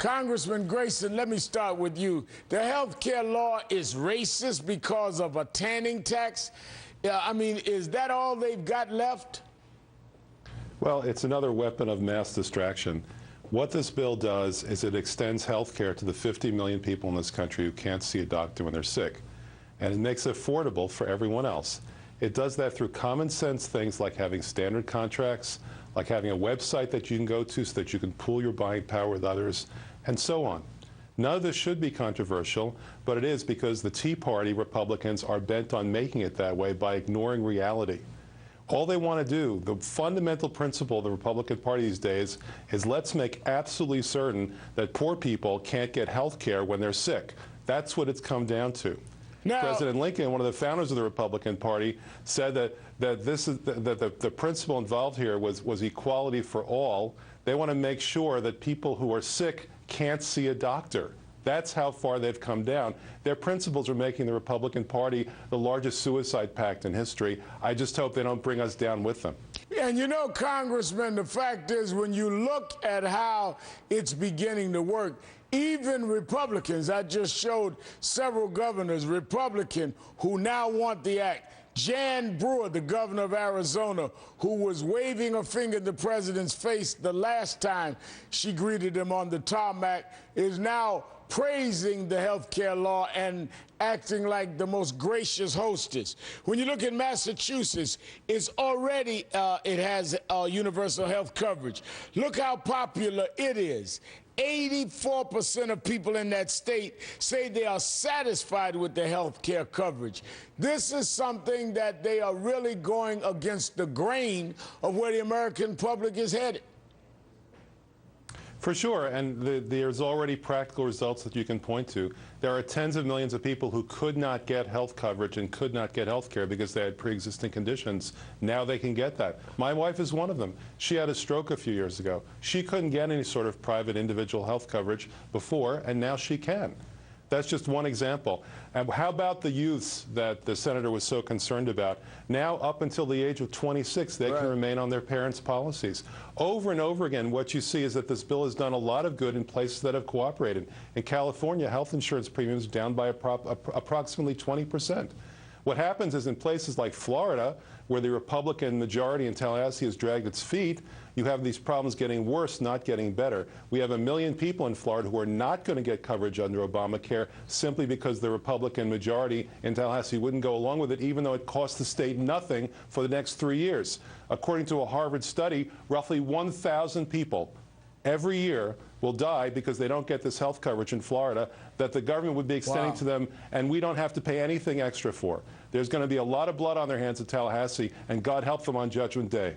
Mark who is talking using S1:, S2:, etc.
S1: Congressman Grayson, let me start with you. The health care law is racist because of a tanning tax. I mean, is that all they've got left?
S2: Well, it's another weapon of mass distraction. What this bill does is it extends health care to the 50 million people in this country who can't see a doctor when they're sick. And it makes it affordable for everyone else. It does that through common sense things like having standard contracts, like having a website that you can go to so that you can pool your buying power with others, and so on. None of this should be controversial, but it is because the Tea Party Republicans are bent on making it that way by ignoring reality. All they want to do, the fundamental principle of the Republican Party these days, is let's make absolutely certain that poor people can't get health care when they're sick. That's what it's come down to. Now, President Lincoln, one of the founders of the Republican Party, said that the principle involved here was equality for all. They want to make sure that people who are sick can't see a doctor. That's how far they've come down. Their principles are making the Republican Party the largest suicide pact in history. I just hope they don't bring us down with them.
S1: And you know, Congressman, the fact is when you look at how it's beginning to work, even Republicans, I just showed several governors, Republican, who now want the act. Jan Brewer, the governor of Arizona, who was waving a finger in the president's face the last time she greeted him on the tarmac, is now praising the health care law and acting like the most gracious hostess. When you look at Massachusetts, it's already, it has universal health coverage. Look how popular it is. 84% of people in that state say they are satisfied with the health care coverage. This is something that they are really going against the grain of where the American public is headed.
S2: For sure, and there's already practical results that you can point to. There are tens of millions of people who could not get health coverage and could not get health care because they had pre-existing conditions. Now they can get that. My wife is one of them. She had a stroke a few years ago. She couldn't get any sort of private individual health coverage before, and now she can. That's just one example. And how about the youths that the senator was so concerned about? Now, up until the age of 26, they can remain on their parents' policies. Over and over again, what you see is that this bill has done a lot of good in places that have cooperated. In California, health insurance premiums are down by approximately 20%. What happens is in places like Florida, where the Republican majority in Tallahassee has dragged its feet, you have these problems getting worse, not getting better. We have 1 million people in Florida who are not going to get coverage under Obamacare simply because the Republican majority in Tallahassee wouldn't go along with it, even though it costs the state nothing for the next 3 years. According to a Harvard study, roughly 1,000 people every year will die because they don't get this health coverage in Florida that the government would be extending to them, and we don't have to pay anything extra for. There's going to be a lot of blood on their hands at Tallahassee, and God help them on Judgment Day.